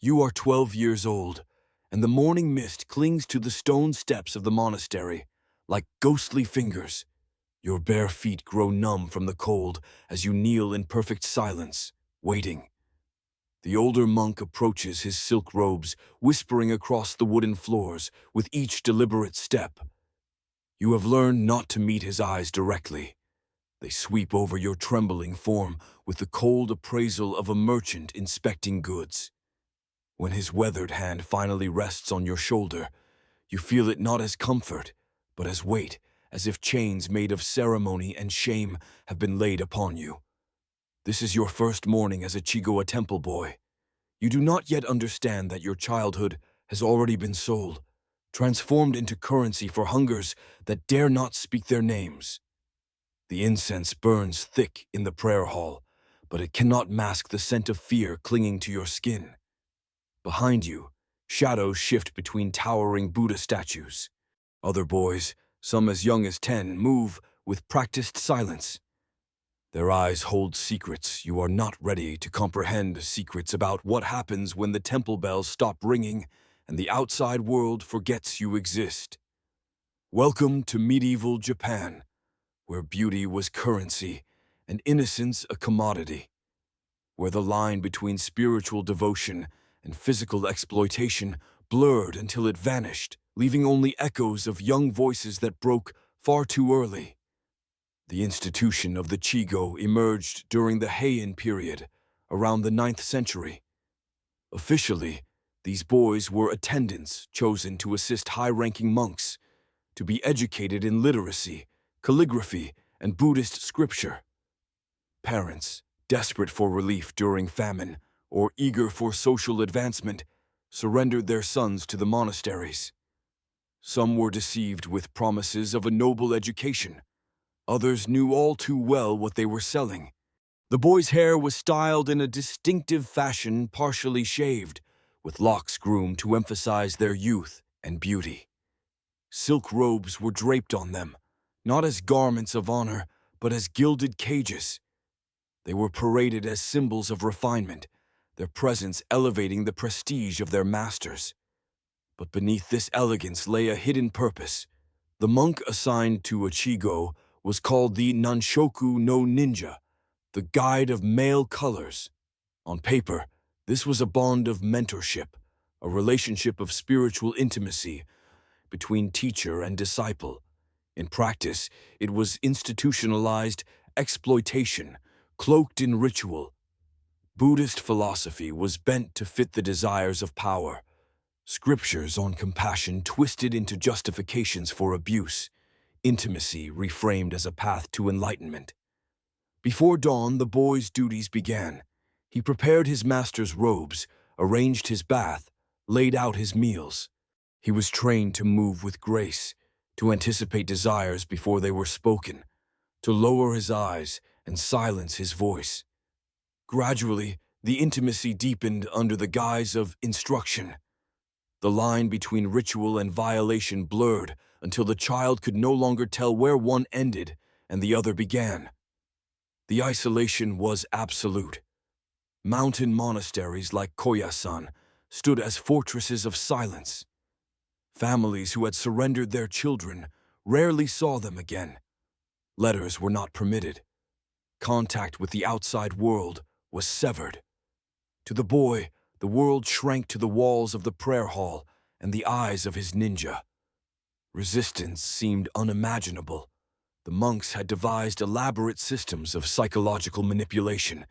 You are 12 years old, and the morning mist clings to the stone steps of the monastery, like ghostly fingers. Your bare feet grow numb from the cold as you kneel in perfect silence, waiting. The older monk approaches his silk robes, whispering across the wooden floors with each deliberate step. You have learned not to meet his eyes directly. They sweep over your trembling form with the cold appraisal of a merchant inspecting goods. When his weathered hand finally rests on your shoulder, you feel it not as comfort, but as weight, as if chains made of ceremony and shame have been laid upon you. This is your first morning as a Chigō temple boy. You do not yet understand that your childhood has already been sold, transformed into currency for hungers that dare not speak their names. The incense burns thick in the prayer hall, but it cannot mask the scent of fear clinging to your skin. Behind you, shadows shift between towering Buddha statues. Other boys, some as young as 10, move with practiced silence. Their eyes hold secrets you are not ready to comprehend, secrets about what happens when the temple bells stop ringing and the outside world forgets you exist. Welcome to medieval Japan, where beauty was currency and innocence a commodity, where the line between spiritual devotion and physical exploitation blurred until it vanished, leaving only echoes of young voices that broke far too early. The institution of the Chigō emerged during the Heian period, around the 9th century. Officially, these boys were attendants chosen to assist high-ranking monks, to be educated in literacy, calligraphy, and Buddhist scripture. Parents, desperate for relief during famine or eager for social advancement, surrendered their sons to the monasteries. Some were deceived with promises of a noble education. Others knew all too well what they were selling. The boy's hair was styled in a distinctive fashion, partially shaved, with locks groomed to emphasize their youth and beauty. Silk robes were draped on them, not as garments of honor, but as gilded cages. They were paraded as symbols of refinement, their presence elevating the prestige of their masters. But beneath this elegance lay a hidden purpose. The monk assigned to a Chigō was called the Nanshoku no Ninja, the guide of male colors. On paper, this was a bond of mentorship, a relationship of spiritual intimacy between teacher and disciple. In practice, it was institutionalized exploitation, cloaked in ritual. Buddhist philosophy was bent to fit the desires of power. Scriptures on compassion twisted into justifications for abuse. Intimacy reframed as a path to enlightenment. Before dawn, the boy's duties began. He prepared his master's robes, arranged his bath, laid out his meals. He was trained to move with grace, to anticipate desires before they were spoken, to lower his eyes and silence his voice. Gradually, the intimacy deepened under the guise of instruction. The line between ritual and violation blurred until the child could no longer tell where one ended and the other began. The isolation was absolute. Mountain monasteries like Koyasan stood as fortresses of silence. Families who had surrendered their children rarely saw them again. Letters were not permitted. Contact with the outside world was severed. To the boy, the world shrank to the walls of the prayer hall and the eyes of his ninja. Resistance seemed unimaginable. The monks had devised elaborate systems of psychological manipulation,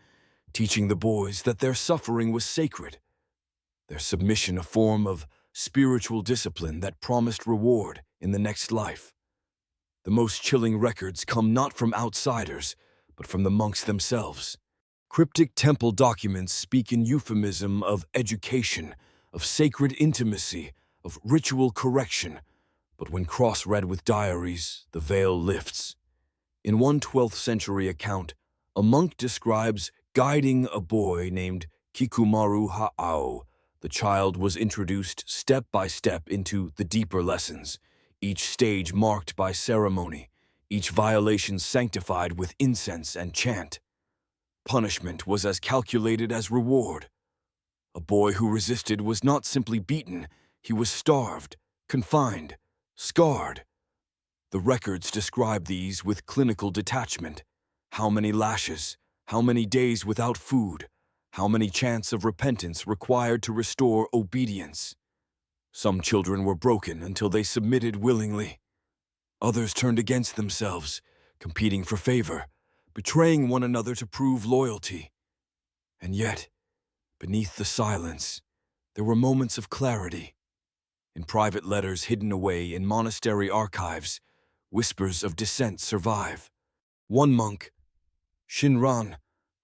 teaching the boys that their suffering was sacred, their submission a form of spiritual discipline that promised reward in the next life. The most chilling records come not from outsiders, but from the monks themselves. Cryptic temple documents speak in euphemism of education, of sacred intimacy, of ritual correction, but when cross-read with diaries, the veil lifts. In one 12th century account, a monk describes guiding a boy named Kikumaru Ha'ao. The child was introduced step by step into the deeper lessons, each stage marked by ceremony, each violation sanctified with incense and chant. Punishment was as calculated as reward. A boy who resisted was not simply beaten, he was starved, confined, scarred. The records describe these with clinical detachment. How many lashes, how many days without food, how many chants of repentance required to restore obedience. Some children were broken until they submitted willingly. Others turned against themselves, competing for favor, betraying one another to prove loyalty. And yet, beneath the silence, there were moments of clarity. In private letters hidden away in monastery archives, whispers of dissent survive. One monk, Shinran,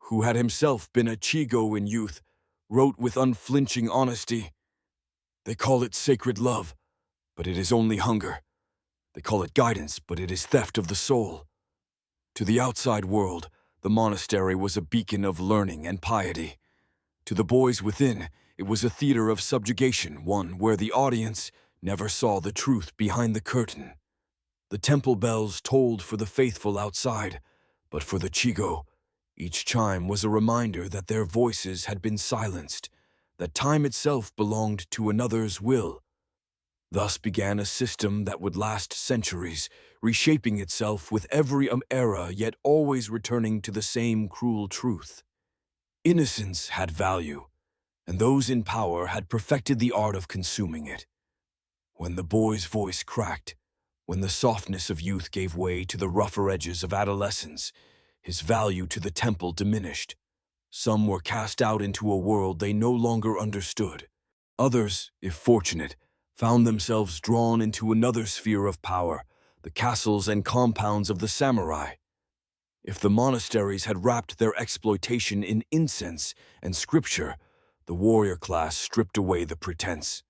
who had himself been a Chigō in youth, wrote with unflinching honesty, "They call it sacred love, but it is only hunger. They call it guidance, but it is theft of the soul." To the outside world, the monastery was a beacon of learning and piety. To the boys within, it was a theater of subjugation, one where the audience never saw the truth behind the curtain. The temple bells tolled for the faithful outside, but for the Chigō, each chime was a reminder that their voices had been silenced, that time itself belonged to another's will. Thus began a system that would last centuries, reshaping itself with every era, yet always returning to the same cruel truth. Innocence had value, and those in power had perfected the art of consuming it. When the boy's voice cracked, when the softness of youth gave way to the rougher edges of adolescence, his value to the temple diminished. Some were cast out into a world they no longer understood. Others, if fortunate, found themselves drawn into another sphere of power, the castles and compounds of the samurai. If the monasteries had wrapped their exploitation in incense and scripture, the warrior class stripped away the pretense.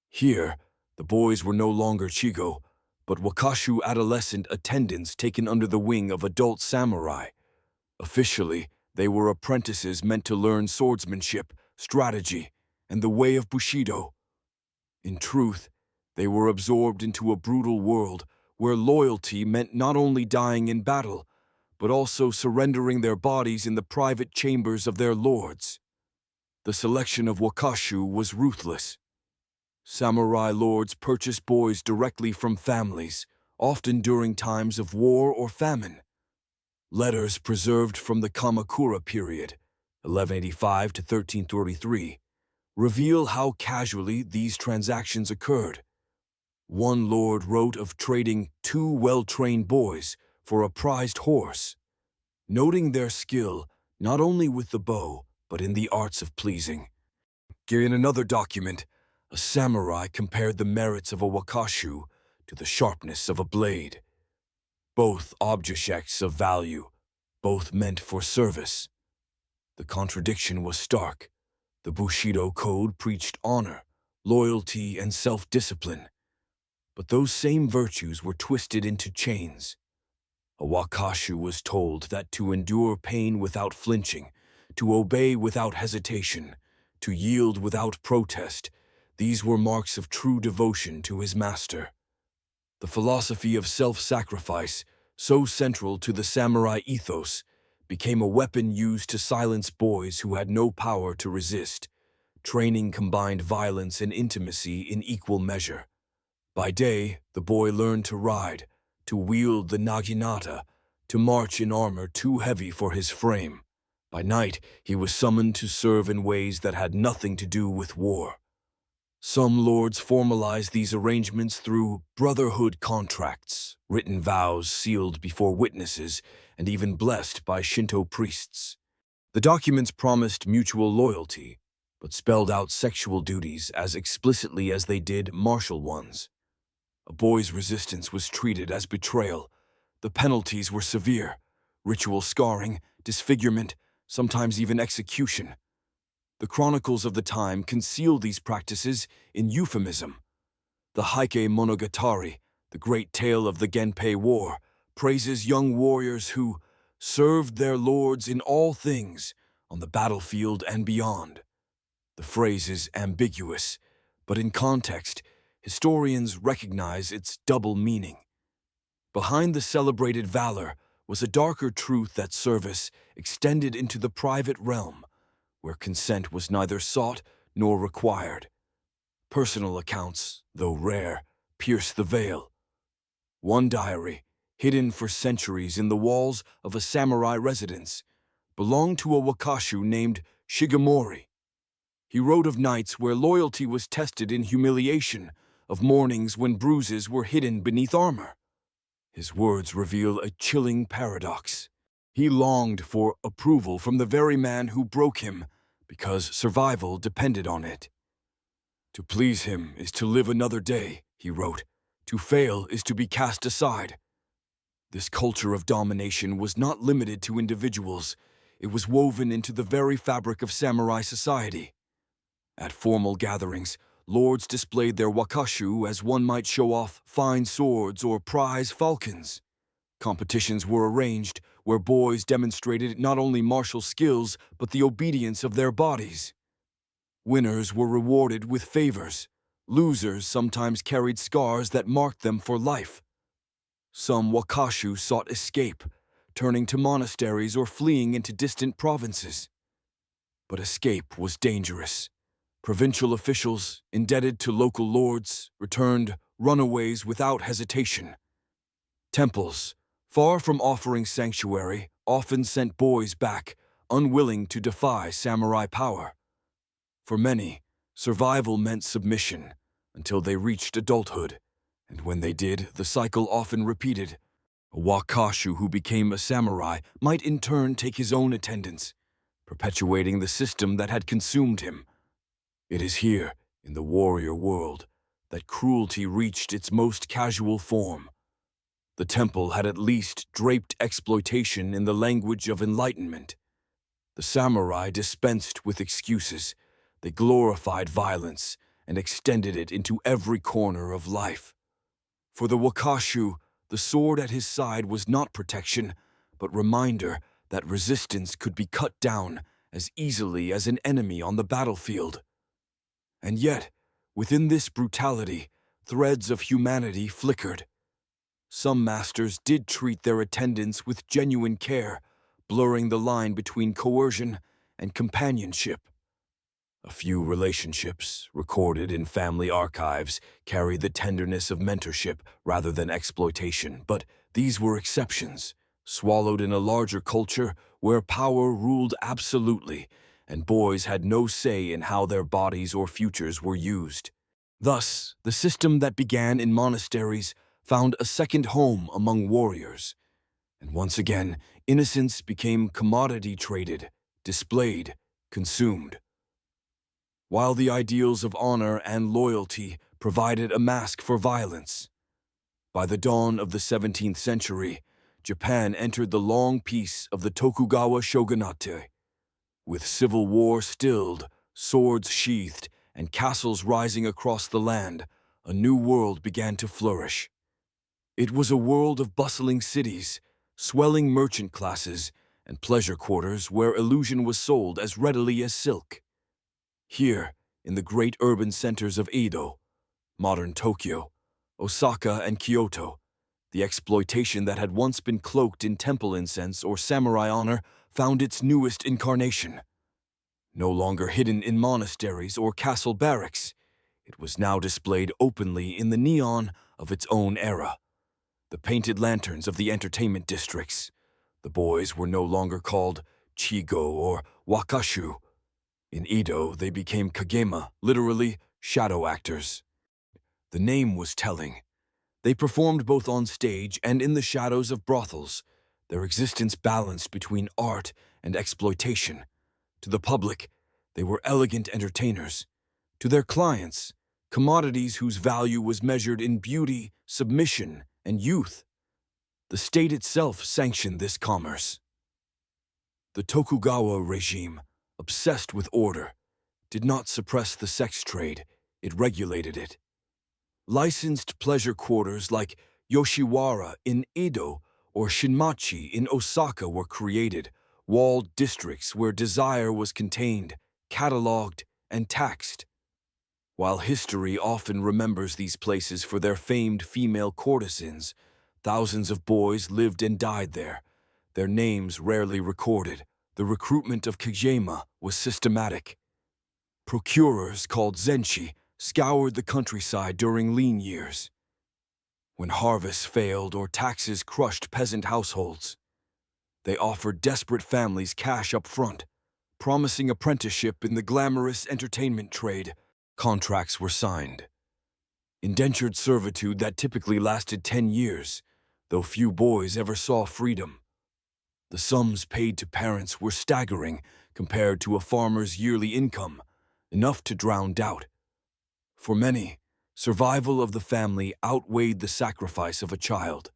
Here, the boys were no longer Chigō, but Wakashū adolescent attendants taken under the wing of adult samurai. Officially, they were apprentices meant to learn swordsmanship, strategy, and the way of Bushido. In truth, they were absorbed into a brutal world where loyalty meant not only dying in battle, but also surrendering their bodies in the private chambers of their lords. The selection of Wakashū was ruthless. Samurai lords purchased boys directly from families, often during times of war or famine. Letters preserved from the Kamakura period, 1185 to 1333, reveal how casually these transactions occurred. One lord wrote of trading 2 well-trained boys for a prized horse, noting their skill not only with the bow, but in the arts of pleasing. In another document, a samurai compared the merits of a Wakashū to the sharpness of a blade. Both objects of value, both meant for service. The contradiction was stark. The Bushido code preached honor, loyalty, and self-discipline. But those same virtues were twisted into chains. A Wakashū was told that to endure pain without flinching, to obey without hesitation, to yield without protest, these were marks of true devotion to his master. The philosophy of self-sacrifice, so central to the samurai ethos, became a weapon used to silence boys who had no power to resist. Training combined violence and intimacy in equal measure. By day, the boy learned to ride, to wield the naginata, to march in armor too heavy for his frame. By night, he was summoned to serve in ways that had nothing to do with war. Some lords formalized these arrangements through brotherhood contracts, written vows sealed before witnesses, and even blessed by Shinto priests. The documents promised mutual loyalty, but spelled out sexual duties as explicitly as they did martial ones. A boy's resistance was treated as betrayal. The penalties were severe: ritual scarring, disfigurement, sometimes even execution. The chronicles of the time conceal these practices in euphemism. The Heike Monogatari, the great tale of the Genpei War, praises young warriors who served their lords in all things, on the battlefield and beyond. The phrase is ambiguous, but in context, historians recognize its double meaning. Behind the celebrated valor was a darker truth that service extended into the private realm, where consent was neither sought nor required. Personal accounts, though rare, pierce the veil. One diary, hidden for centuries in the walls of a samurai residence, belonged to a Wakashū named Shigemori. He wrote of nights where loyalty was tested in humiliation, of mornings when bruises were hidden beneath armor. His words reveal a chilling paradox. He longed for approval from the very man who broke him, because survival depended on it. To please him is to live another day, he wrote. To fail is to be cast aside. This culture of domination was not limited to individuals. It was woven into the very fabric of samurai society. At formal gatherings, lords displayed their wakashū as one might show off fine swords or prize falcons. Competitions were arranged where boys demonstrated not only martial skills but the obedience of their bodies. Winners were rewarded with favors. Losers sometimes carried scars that marked them for life. Some wakashū sought escape, turning to monasteries or fleeing into distant provinces. But escape was dangerous. Provincial officials, indebted to local lords, returned runaways without hesitation. Temples, far from offering sanctuary, often sent boys back, unwilling to defy samurai power. For many, survival meant submission until they reached adulthood, and when they did, the cycle often repeated. A wakashū who became a samurai might in turn take his own attendance, perpetuating the system that had consumed him. It is here, in the warrior world, that cruelty reached its most casual form. The temple had at least draped exploitation in the language of enlightenment. The samurai dispensed with excuses. They glorified violence and extended it into every corner of life. For the wakashū, the sword at his side was not protection, but reminder that resistance could be cut down as easily as an enemy on the battlefield. And yet, within this brutality, threads of humanity flickered. Some masters did treat their attendants with genuine care, blurring the line between coercion and companionship. A few relationships, recorded in family archives, carry the tenderness of mentorship rather than exploitation, but these were exceptions, swallowed in a larger culture where power ruled absolutely, and boys had no say in how their bodies or futures were used. Thus, the system that began in monasteries found a second home among warriors, and once again, innocence became commodity traded, displayed, consumed. While the ideals of honor and loyalty provided a mask for violence. By the dawn of the 17th century, Japan entered the long peace of the Tokugawa shogunate. With civil war stilled, swords sheathed, and castles rising across the land, a new world began to flourish. It was a world of bustling cities, swelling merchant classes, and pleasure quarters where illusion was sold as readily as silk. Here, in the great urban centers of Edo, modern Tokyo, Osaka, and Kyoto, the exploitation that had once been cloaked in temple incense or samurai honor found its newest incarnation. No longer hidden in monasteries or castle barracks, it was now displayed openly in the neon of its own era. The painted lanterns of the entertainment districts. The boys were no longer called Chigō or Wakashū. In Edo, they became Kagema, literally shadow actors. The name was telling. They performed both on stage and in the shadows of brothels, their existence balanced between art and exploitation. To the public, they were elegant entertainers. To their clients, commodities whose value was measured in beauty, submission, and youth. The state itself sanctioned this commerce. The Tokugawa regime, obsessed with order, did not suppress the sex trade, it regulated it. Licensed pleasure quarters like Yoshiwara in Edo or Shinmachi in Osaka were created, walled districts where desire was contained, catalogued, and taxed. While history often remembers these places for their famed female courtesans, thousands of boys lived and died there, their names rarely recorded, The recruitment of Kagema was systematic. Procurers called zenshi scoured the countryside during lean years. When harvests failed or taxes crushed peasant households, they offered desperate families cash up front, promising apprenticeship in the glamorous entertainment trade. Contracts were signed. Indentured servitude that typically lasted 10 years, though few boys ever saw freedom. The sums paid to parents were staggering compared to a farmer's yearly income, enough to drown doubt. For many, survival of the family outweighed the sacrifice of a child.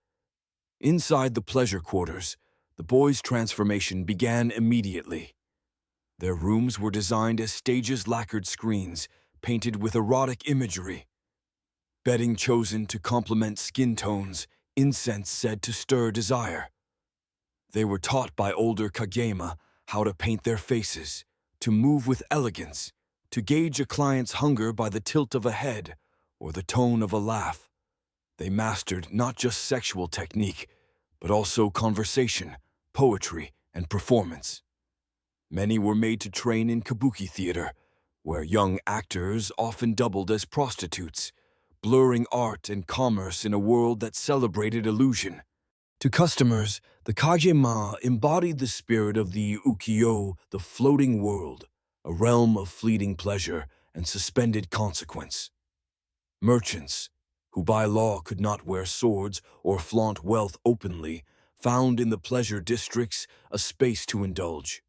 Inside the pleasure quarters, the boys' transformation began immediately. Their rooms were designed as stages lacquered screens, painted with erotic imagery. Bedding chosen to complement skin tones, incense said to stir desire. They were taught by older Kagema how to paint their faces, to move with elegance, to gauge a client's hunger by the tilt of a head or the tone of a laugh. They mastered not just sexual technique, but also conversation, poetry, and performance. Many were made to train in kabuki theater, where young actors often doubled as prostitutes, blurring art and commerce in a world that celebrated illusion. To customers, the Kagema embodied the spirit of the ukiyo, the floating world, a realm of fleeting pleasure and suspended consequence. Merchants, who by law could not wear swords or flaunt wealth openly, found in the pleasure districts a space to indulge.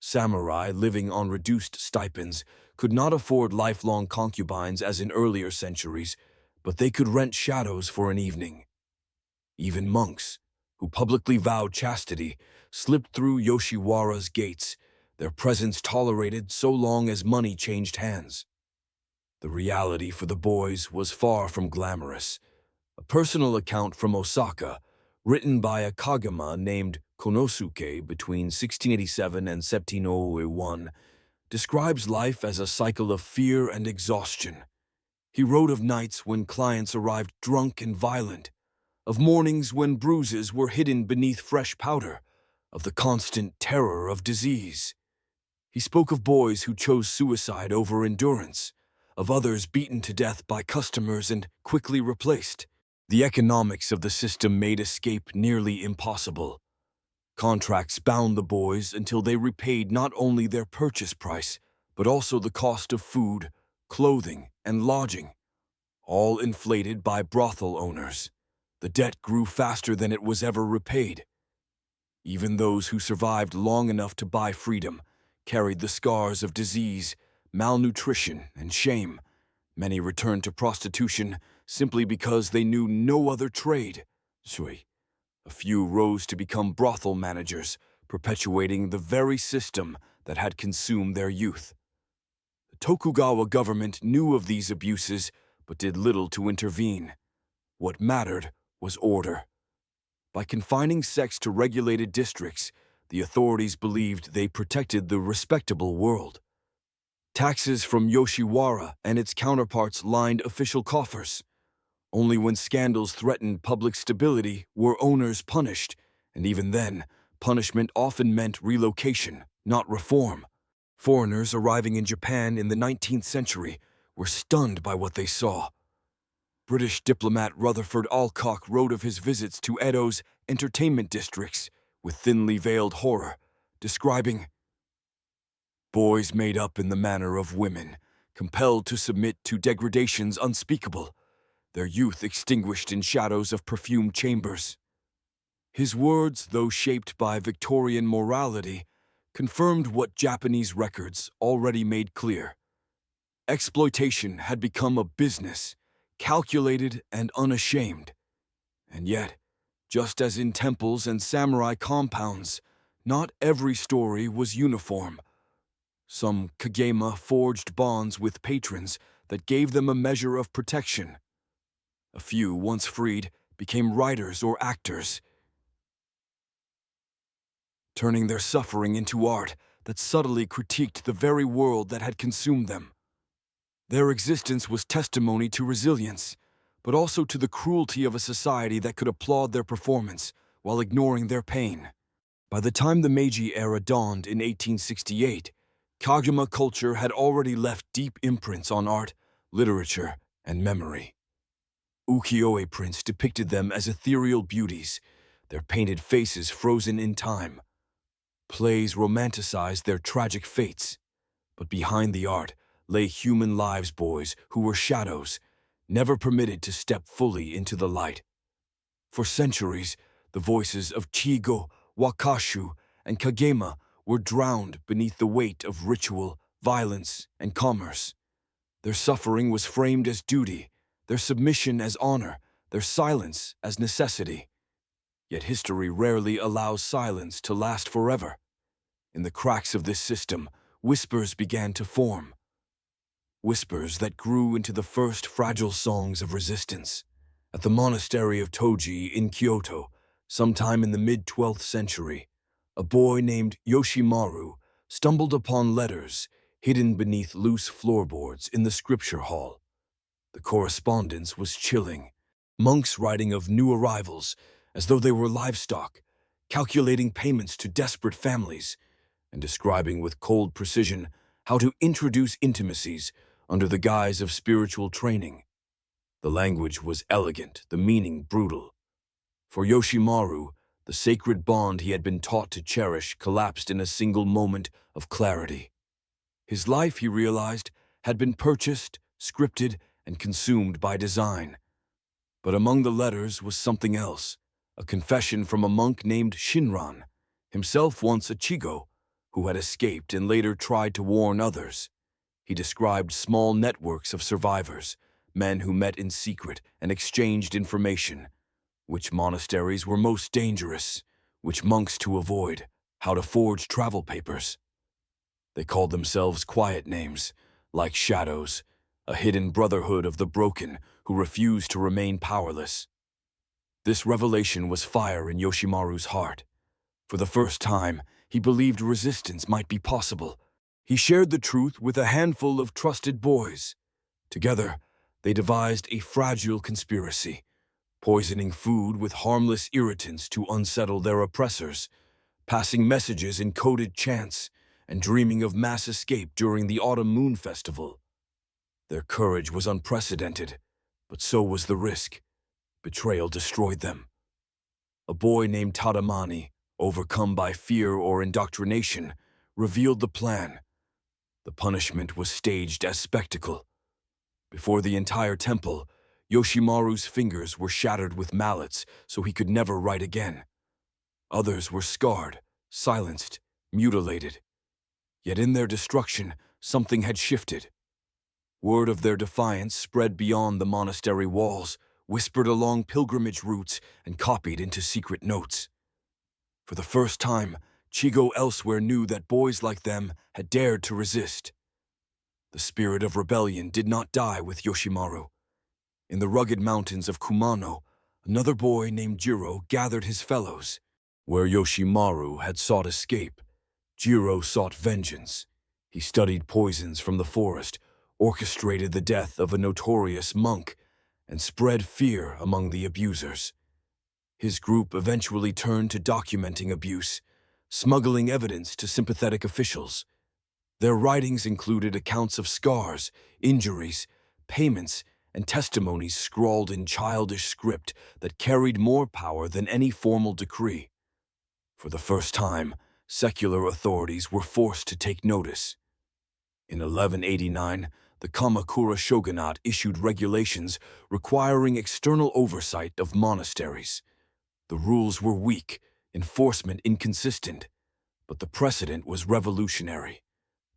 Samurai living on reduced stipends could not afford lifelong concubines as in earlier centuries, but they could rent shadows for an evening. Even monks, who publicly vowed chastity, slipped through Yoshiwara's gates, their presence tolerated so long as money changed hands. The reality for the boys was far from glamorous. A personal account from Osaka, written by a Kagema named Konosuke between 1687 and 1701, describes life as a cycle of fear and exhaustion. He wrote of nights when clients arrived drunk and violent, of mornings when bruises were hidden beneath fresh powder, of the constant terror of disease. He spoke of boys who chose suicide over endurance, of others beaten to death by customers and quickly replaced. The economics of the system made escape nearly impossible. Contracts bound the boys until they repaid not only their purchase price, but also the cost of food, clothing, and lodging, all inflated by brothel owners. The debt grew faster than it was ever repaid. Even those who survived long enough to buy freedom carried the scars of disease, malnutrition, and shame. Many returned to prostitution simply because they knew no other trade. A few rose to become brothel managers, perpetuating the very system that had consumed their youth. The Tokugawa government knew of these abuses, but did little to intervene. What mattered was order. By confining sex to regulated districts, the authorities believed they protected the respectable world. Taxes from Yoshiwara and its counterparts lined official coffers. Only when scandals threatened public stability were owners punished, and even then, punishment often meant relocation, not reform. Foreigners arriving in Japan in the 19th century were stunned by what they saw. British diplomat Rutherford Alcock wrote of his visits to Edo's entertainment districts with thinly veiled horror, describing boys made up in the manner of women, compelled to submit to degradations unspeakable, their youth extinguished in shadows of perfumed chambers. His words, though shaped by Victorian morality, confirmed what Japanese records already made clear. Exploitation had become a business, calculated and unashamed. And yet, just as in temples and samurai compounds, not every story was uniform. Some Kagema forged bonds with patrons that gave them a measure of protection. A few, once freed, became writers or actors, turning their suffering into art that subtly critiqued the very world that had consumed them. Their existence was testimony to resilience, but also to the cruelty of a society that could applaud their performance while ignoring their pain. By the time the Meiji era dawned in 1868, Kagema culture had already left deep imprints on art, literature, and memory. Ukiyo-e prints depicted them as ethereal beauties, their painted faces frozen in time. Plays romanticized their tragic fates, but behind the art lay human lives boys who were shadows, never permitted to step fully into the light. For centuries, the voices of Chigō, Wakashū, and Kagema were drowned beneath the weight of ritual, violence, and commerce. Their suffering was framed as duty, their submission as honor, their silence as necessity. Yet history rarely allows silence to last forever. In the cracks of this system, whispers began to form. Whispers that grew into the first fragile songs of resistance. At the monastery of Toji in Kyoto, sometime in the mid-12th century, a boy named Yoshimaru stumbled upon letters hidden beneath loose floorboards in the scripture hall. The correspondence was chilling. Monks writing of new arrivals as though they were livestock, calculating payments to desperate families, and describing with cold precision how to introduce intimacies under the guise of spiritual training. The language was elegant, the meaning brutal. For Yoshimaru, the sacred bond he had been taught to cherish collapsed in a single moment of clarity. His life, he realized, had been purchased, scripted, and consumed by design. But among the letters was something else, a confession from a monk named Shinran, himself once a Chigō, who had escaped and later tried to warn others. He described small networks of survivors, men who met in secret and exchanged information, which monasteries were most dangerous, which monks to avoid, how to forge travel papers. They called themselves quiet names, like shadows, a hidden brotherhood of the broken who refused to remain powerless. This revelation was fire in Yoshimaru's heart. For the first time, he believed resistance might be possible. He shared the truth with a handful of trusted boys. Together, they devised a fragile conspiracy, poisoning food with harmless irritants to unsettle their oppressors, passing messages in coded chants, and dreaming of mass escape during the Autumn Moon Festival. Their courage was unprecedented, but so was the risk. Betrayal destroyed them. A boy named Tadamani, overcome by fear or indoctrination, revealed the plan. The punishment was staged as spectacle. Before the entire temple, Yoshimaru's fingers were shattered with mallets so he could never write again. Others were scarred, silenced, mutilated. Yet in their destruction, something had shifted. Word of their defiance spread beyond the monastery walls, whispered along pilgrimage routes, and copied into secret notes. For the first time, Chigō elsewhere knew that boys like them had dared to resist. The spirit of rebellion did not die with Yoshimaru. In the rugged mountains of Kumano, another boy named Jiro gathered his fellows. Where Yoshimaru had sought escape, Jiro sought vengeance. He studied poisons from the forest, orchestrated the death of a notorious monk, and spread fear among the abusers. His group eventually turned to documenting abuse, smuggling evidence to sympathetic officials. Their writings included accounts of scars, injuries, payments, and testimonies scrawled in childish script that carried more power than any formal decree. For the first time, secular authorities were forced to take notice. In 1189, the Kamakura shogunate issued regulations requiring external oversight of monasteries. The rules were weak, enforcement inconsistent, but the precedent was revolutionary.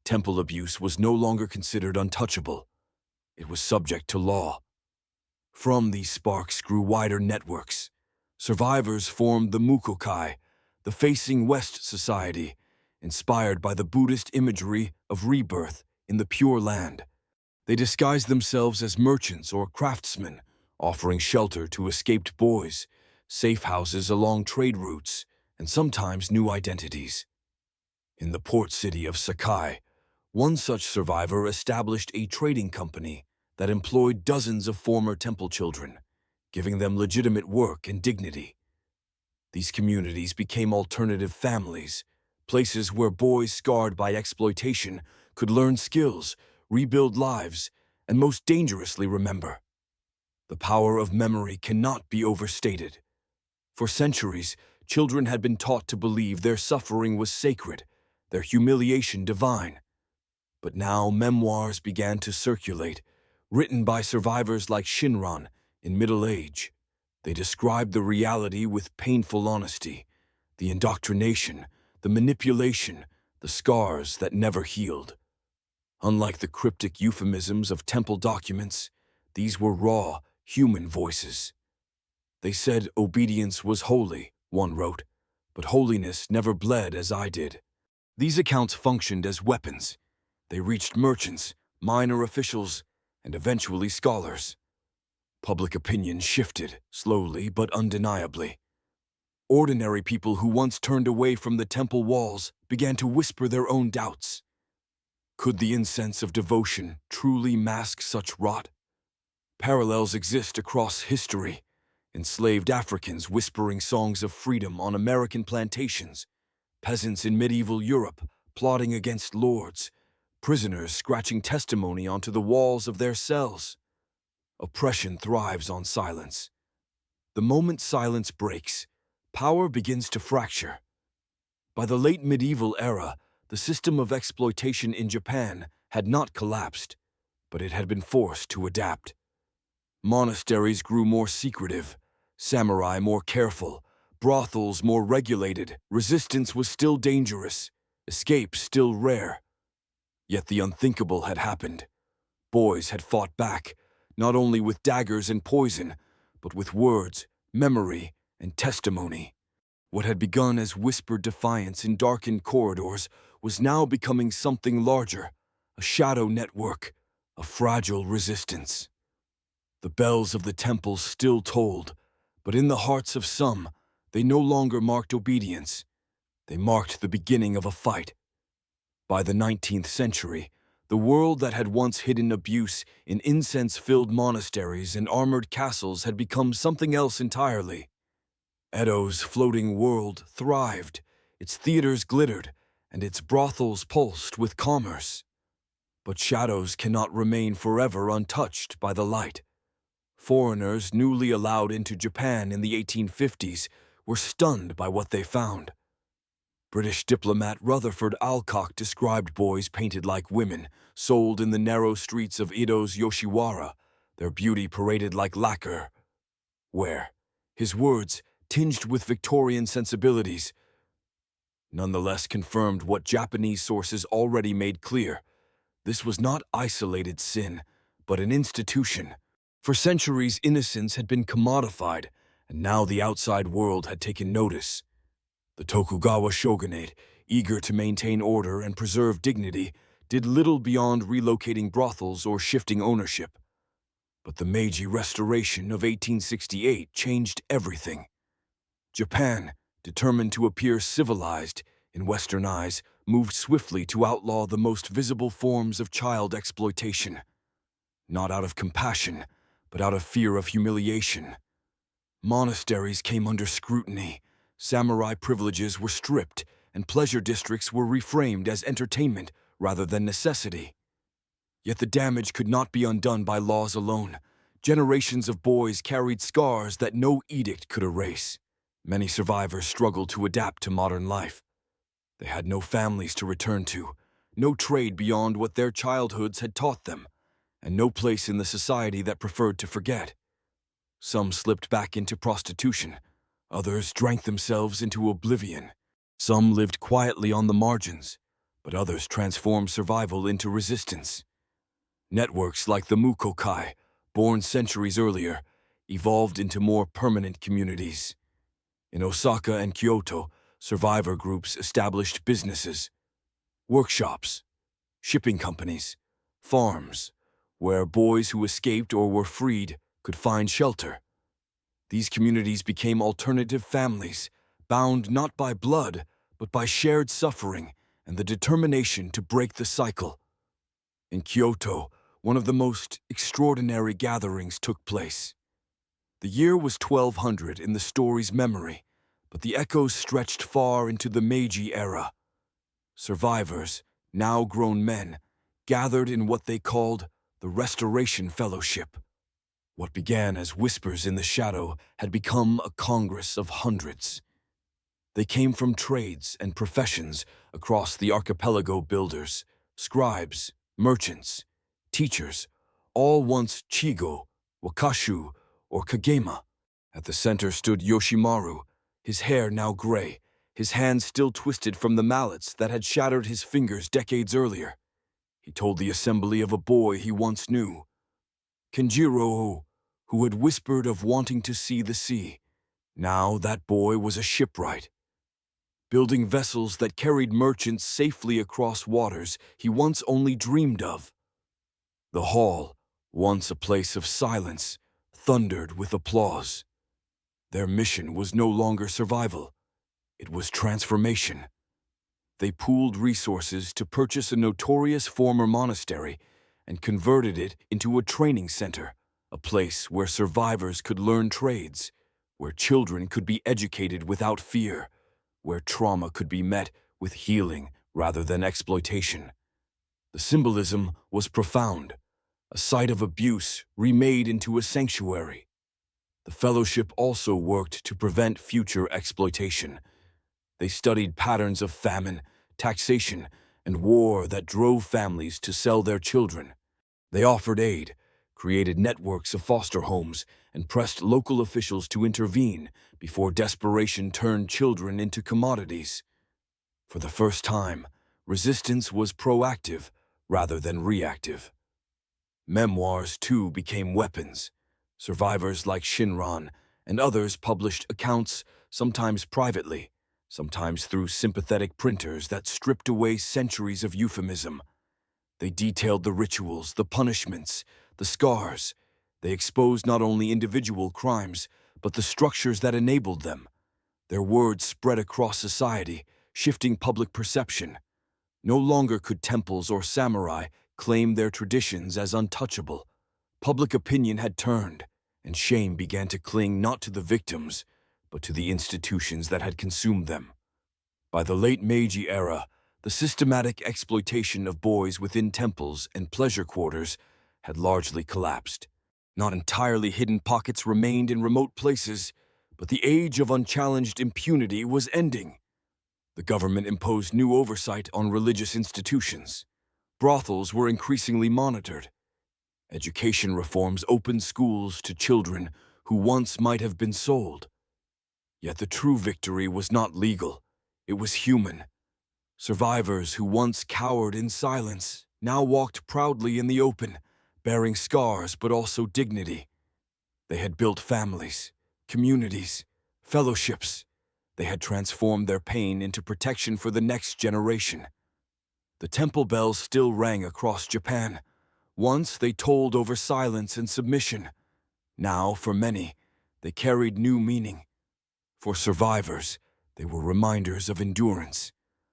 Temple abuse was no longer considered untouchable. It was subject to law. From these sparks grew wider networks. Survivors formed the Mukokai, the Facing West Society, inspired by the Buddhist imagery of rebirth in the Pure Land. They disguised themselves as merchants or craftsmen, offering shelter to escaped boys, safe houses along trade routes, and sometimes new identities. In the port city of Sakai, one such survivor established a trading company that employed dozens of former temple children, giving them legitimate work and dignity. These communities became alternative families, places where boys scarred by exploitation could learn skills, rebuild lives, and most dangerously remember. The power of memory cannot be overstated. For centuries, children had been taught to believe their suffering was sacred, their humiliation divine. But now memoirs began to circulate, written by survivors like Shinran in middle age. They described the reality with painful honesty, the indoctrination, the manipulation, the scars that never healed. Unlike the cryptic euphemisms of temple documents, these were raw, human voices. They said obedience was holy, one wrote, but holiness never bled as I did. These accounts functioned as weapons. They reached merchants, minor officials, and eventually scholars. Public opinion shifted, slowly but undeniably. Ordinary people who once turned away from the temple walls began to whisper their own doubts. Could the incense of devotion truly mask such rot? Parallels exist across history. Enslaved Africans whispering songs of freedom on American plantations, peasants in medieval Europe plotting against lords, prisoners scratching testimony onto the walls of their cells. Oppression thrives on silence. The moment silence breaks, power begins to fracture. By the late medieval era, the system of exploitation in Japan had not collapsed, but it had been forced to adapt. Monasteries grew more secretive, samurai more careful, brothels more regulated. Resistance was still dangerous, escape still rare. Yet the unthinkable had happened. Boys had fought back, not only with daggers and poison, but with words, memory, and testimony. What had begun as whispered defiance in darkened corridors was now becoming something larger, a shadow network, a fragile resistance. The bells of the temples still tolled, but in the hearts of some, they no longer marked obedience. They marked the beginning of a fight. By the 19th century, the world that had once hidden abuse in incense-filled monasteries and armored castles had become something else entirely. Edo's floating world thrived, its theaters glittered, and its brothels pulsed with commerce. But shadows cannot remain forever untouched by the light. Foreigners newly allowed into Japan in the 1850s were stunned by what they found. British diplomat Rutherford Alcock described boys painted like women, sold in the narrow streets of Edo's Yoshiwara, their beauty paraded like lacquer. Where, his words, tinged with Victorian sensibilities, nonetheless confirmed what Japanese sources already made clear. This was not isolated sin, but an institution. For centuries, innocence had been commodified, and now the outside world had taken notice. The Tokugawa shogunate, eager to maintain order and preserve dignity, did little beyond relocating brothels or shifting ownership. But the Meiji Restoration of 1868 changed everything. Japan, determined to appear civilized in Western eyes, moved swiftly to outlaw the most visible forms of child exploitation. Not out of compassion, but out of fear of humiliation. Monasteries came under scrutiny, samurai privileges were stripped, and pleasure districts were reframed as entertainment rather than necessity. Yet the damage could not be undone by laws alone. Generations of boys carried scars that no edict could erase. Many survivors struggled to adapt to modern life. They had no families to return to, no trade beyond what their childhoods had taught them, and no place in the society that preferred to forget. Some slipped back into prostitution. Others drank themselves into oblivion. Some lived quietly on the margins, but others transformed survival into resistance. Networks like the Mukokai, born centuries earlier, evolved into more permanent communities. In Osaka and Kyoto, survivor groups established businesses, workshops, shipping companies, farms, where boys who escaped or were freed could find shelter. These communities became alternative families, bound not by blood, but by shared suffering and the determination to break the cycle. In Kyoto, one of the most extraordinary gatherings took place. The year was 1200 in the story's memory, but the echoes stretched far into the Meiji era. Survivors, now grown men, gathered in what they called the Restoration Fellowship. What began as whispers in the shadow had become a congress of hundreds. They came from trades and professions across the archipelago: builders, scribes, merchants, teachers, all once Chigō, Wakashū, or Kagema. At the center stood Yoshimaru, his hair now gray, his hands still twisted from the mallets that had shattered his fingers decades earlier. He told the assembly of a boy he once knew, Kenjiro, who had whispered of wanting to see the sea. Now that boy was a shipwright, building vessels that carried merchants safely across waters he once only dreamed of. The hall, once a place of silence, thundered with applause. Their mission was no longer survival. It was transformation. They pooled resources to purchase a notorious former monastery and converted it into a training center, a place where survivors could learn trades, where children could be educated without fear, where trauma could be met with healing rather than exploitation. The symbolism was profound, a site of abuse remade into a sanctuary. The fellowship also worked to prevent future exploitation. They studied patterns of famine, taxation, and war that drove families to sell their children. They offered aid, created networks of foster homes, and pressed local officials to intervene before desperation turned children into commodities. For the first time, resistance was proactive rather than reactive. Memoirs, too, became weapons. Survivors like Shinran and others published accounts, sometimes privately, sometimes through sympathetic printers that stripped away centuries of euphemism. They detailed the rituals, the punishments, the scars. They exposed not only individual crimes, but the structures that enabled them. Their words spread across society, shifting public perception. No longer could temples or samurai claim their traditions as untouchable. Public opinion had turned, and shame began to cling not to the victims, but to the institutions that had consumed them. By the late Meiji era, the systematic exploitation of boys within temples and pleasure quarters had largely collapsed. Not entirely hidden pockets remained in remote places, but the age of unchallenged impunity was ending. The government imposed new oversight on religious institutions. Brothels were increasingly monitored. Education reforms opened schools to children who once might have been sold. Yet the true victory was not legal, it was human. Survivors who once cowered in silence now walked proudly in the open, bearing scars but also dignity. They had built families, communities, fellowships. They had transformed their pain into protection for the next generation. The temple bells still rang across Japan. Once they tolled over silence and submission. Now, for many, they carried new meaning. For survivors, they were reminders of endurance.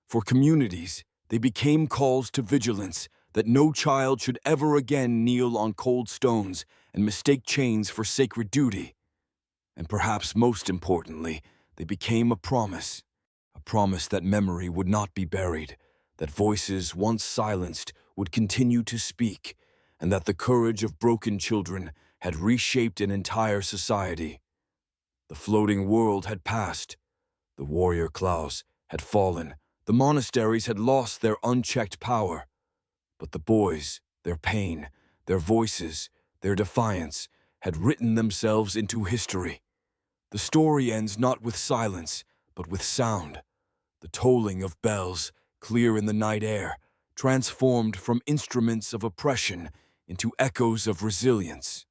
For communities, they became calls to vigilance, that no child should ever again kneel on cold stones and mistake chains for sacred duty. And perhaps most importantly, they became a promise that memory would not be buried, that voices once silenced would continue to speak, and that the courage of broken children had reshaped an entire society. The floating world had passed. The warrior claws had fallen. The monasteries had lost their unchecked power. But the boys, their pain, their voices, their defiance, had written themselves into history. The story ends not with silence, but with sound. The tolling of bells, clear in the night air, transformed from instruments of oppression into echoes of resilience.